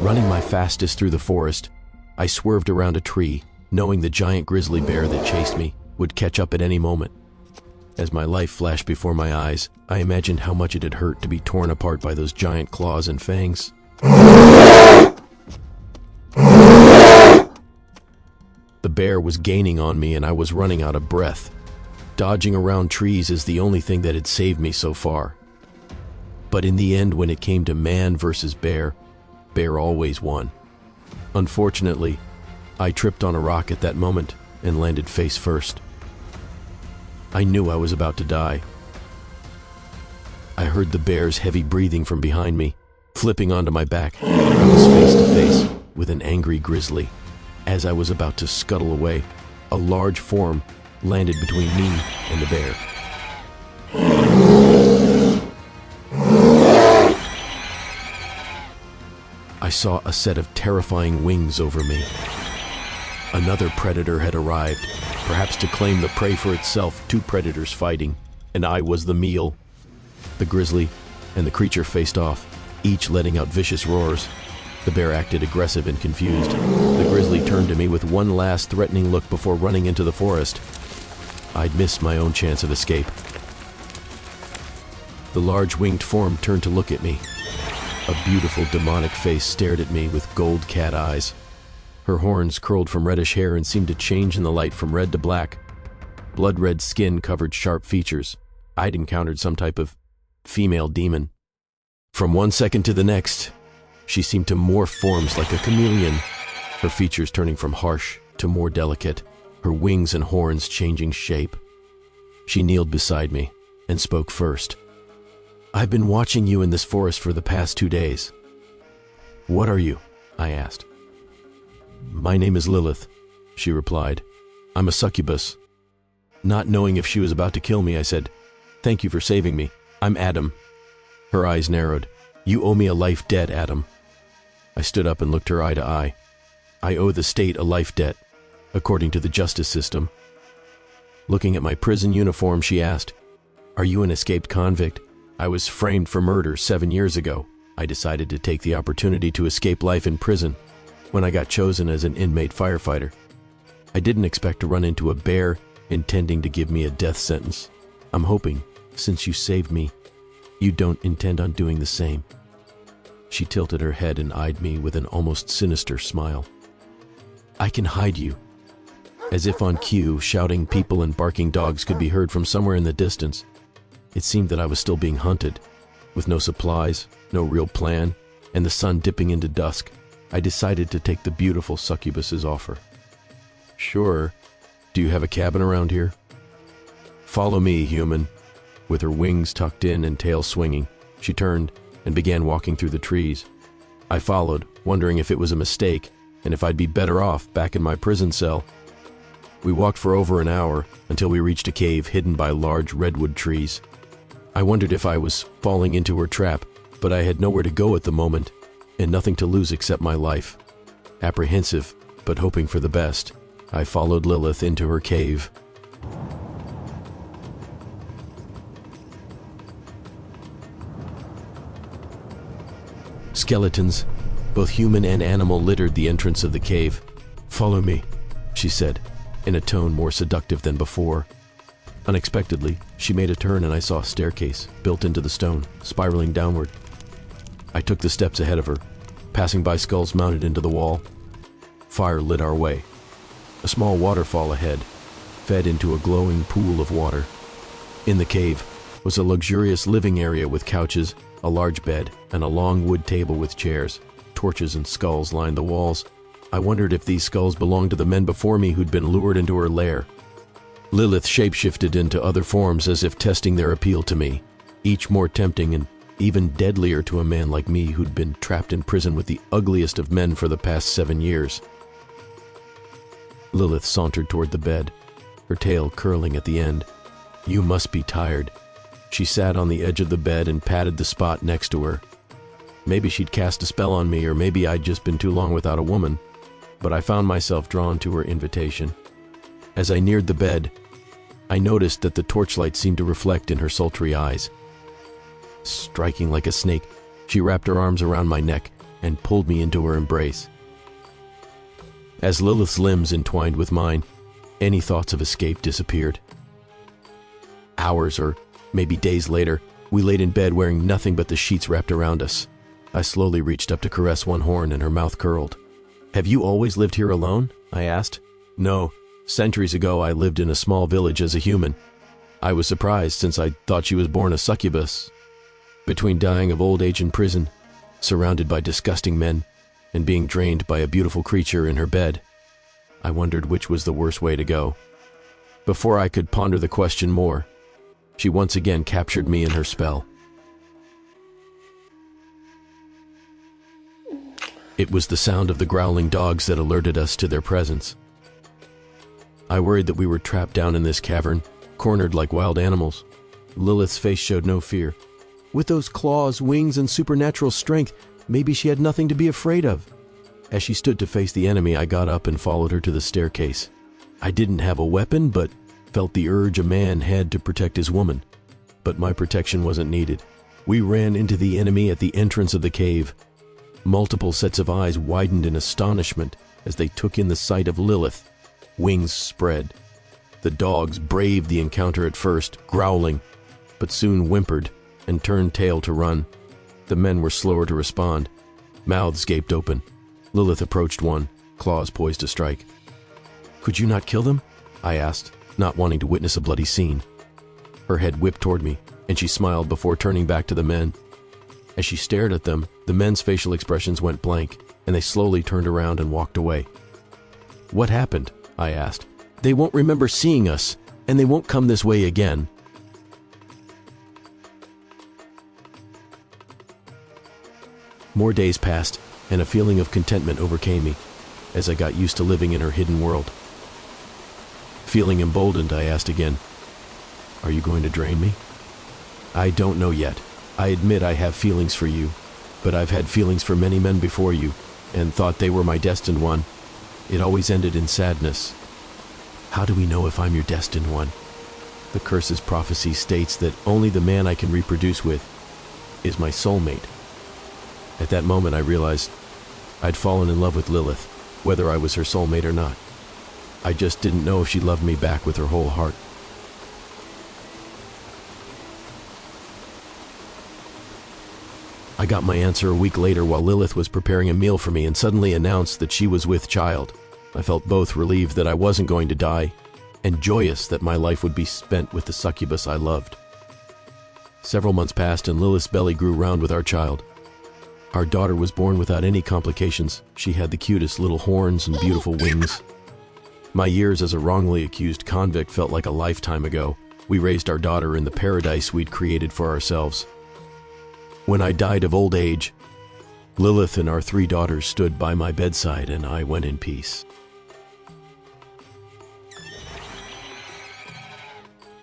Running my fastest through the forest, I swerved around a tree, knowing the giant grizzly bear that chased me would catch up at any moment. As my life flashed before my eyes, I imagined how much it had hurt to be torn apart by those giant claws and fangs. The bear was gaining on me and I was running out of breath. Dodging around trees is the only thing that had saved me so far. But in the end, when it came to man versus bear, bear always won. Unfortunately, I tripped on a rock at that moment and landed face first. I knew I was about to die. I heard the bear's heavy breathing from behind me. Flipping onto my back, I was face to face with an angry grizzly. As I was about to scuttle away, a large form landed between me and the bear. I saw a set of terrifying wings over me. Another predator had arrived, perhaps to claim the prey for itself. Two predators fighting, and I was the meal. The grizzly and the creature faced off, each letting out vicious roars. The bear acted aggressive and confused. The grizzly turned to me with one last threatening look before running into the forest. I'd missed my own chance of escape. The large winged form turned to look at me. A beautiful demonic face stared at me with gold cat eyes. Her horns curled from reddish hair and seemed to change in the light from red to black. Blood-red skin covered sharp features. I'd encountered some type of female demon. From one second to the next, she seemed to morph forms like a chameleon, her features turning from harsh to more delicate, her wings and horns changing shape. She kneeled beside me and spoke first. "I've been watching you in this forest for the past 2 days." "What are you?" I asked. "My name is Lilith," she replied. "I'm a succubus." Not knowing if she was about to kill me, I said, "Thank you for saving me. I'm Adam." Her eyes narrowed. "You owe me a life debt, Adam." I stood up and looked her eye to eye. "I owe the state a life debt, according to the justice system." Looking at my prison uniform, she asked, "Are you an escaped convict?" "I was framed for murder 7 years ago. I decided to take the opportunity to escape life in prison when I got chosen as an inmate firefighter. I didn't expect to run into a bear intending to give me a death sentence. I'm hoping, since you saved me, you don't intend on doing the same." She tilted her head and eyed me with an almost sinister smile. "I can hide you." As if on cue, shouting people and barking dogs could be heard from somewhere in the distance. It seemed that I was still being hunted. With no supplies, no real plan, and the sun dipping into dusk, I decided to take the beautiful succubus's offer. "Sure. Do you have a cabin around here?" "Follow me, human." With her wings tucked in and tail swinging, she turned and began walking through the trees. I followed, wondering if it was a mistake and if I'd be better off back in my prison cell. We walked for over an hour until we reached a cave hidden by large redwood trees. I wondered if I was falling into her trap, but I had nowhere to go at the moment and nothing to lose except my life. Apprehensive, but hoping for the best, I followed Lilith into her cave. Skeletons, both human and animal, littered the entrance of the cave. "Follow me," she said, in a tone more seductive than before. Unexpectedly, she made a turn and I saw a staircase built into the stone, spiraling downward. I took the steps ahead of her, passing by skulls mounted into the wall. Fire lit our way. A small waterfall ahead fed into a glowing pool of water. In the cave was a luxurious living area with couches, a large bed, and a long wood table with chairs. Torches and skulls lined the walls. I wondered if these skulls belonged to the men before me who'd been lured into her lair. Lilith shapeshifted into other forms as if testing their appeal to me, each more tempting and even deadlier to a man like me who'd been trapped in prison with the ugliest of men for the past 7 years. Lilith sauntered toward the bed, her tail curling at the end. "You must be tired." She sat on the edge of the bed and patted the spot next to her. Maybe she'd cast a spell on me, or maybe I'd just been too long without a woman, but I found myself drawn to her invitation. As I neared the bed, I noticed that the torchlight seemed to reflect in her sultry eyes. Striking like a snake, she wrapped her arms around my neck and pulled me into her embrace. As Lilith's limbs entwined with mine, any thoughts of escape disappeared. Hours or maybe days later, we laid in bed wearing nothing but the sheets wrapped around us. I slowly reached up to caress one horn and her mouth curled. "Have you always lived here alone?" I asked. "No. Centuries ago I lived in a small village as a human. I was surprised since I thought she was born a succubus. Between dying of old age in prison, surrounded by disgusting men, and being drained by a beautiful creature in her bed, I wondered which was the worst way to go." Before I could ponder the question more, she once again captured me in her spell. It was the sound of the growling dogs that alerted us to their presence. I worried that we were trapped down in this cavern, cornered like wild animals. Lilith's face showed no fear. With those claws, wings, and supernatural strength, maybe she had nothing to be afraid of. As she stood to face the enemy, I got up and followed her to the staircase. I didn't have a weapon, but felt the urge a man had to protect his woman. But my protection wasn't needed. We ran into the enemy at the entrance of the cave. Multiple sets of eyes widened in astonishment as they took in the sight of Lilith. Wings spread. The dogs braved the encounter at first, growling, but soon whimpered and turned tail to run. The men were slower to respond. Mouths gaped open. Lilith approached one, claws poised to strike. "Could you not kill them?" I asked, not wanting to witness a bloody scene. Her head whipped toward me, and she smiled before turning back to the men. As she stared at them, the men's facial expressions went blank, and they slowly turned around and walked away. "What happened?" I asked. "They won't remember seeing us, and they won't come this way again." More days passed, and a feeling of contentment overcame me as I got used to living in her hidden world. Feeling emboldened, I asked again, "Are you going to drain me?" "I don't know yet. I admit I have feelings for you, but I've had feelings for many men before you, and thought they were my destined one. It always ended in sadness." "How do we know if I'm your destined one?" "The curse's prophecy states that only the man I can reproduce with is my soulmate." At that moment, I realized I'd fallen in love with Lilith, whether I was her soulmate or not. I just didn't know if she loved me back with her whole heart. I got my answer a week later while Lilith was preparing a meal for me and suddenly announced that she was with child. I felt both relieved that I wasn't going to die and joyous that my life would be spent with the succubus I loved. Several months passed and Lilith's belly grew round with our child. Our daughter was born without any complications. She had the cutest little horns and beautiful wings. My years as a wrongly accused convict felt like a lifetime ago. We raised our daughter in the paradise we'd created for ourselves. When I died of old age, Lilith and our 3 daughters stood by my bedside and I went in peace.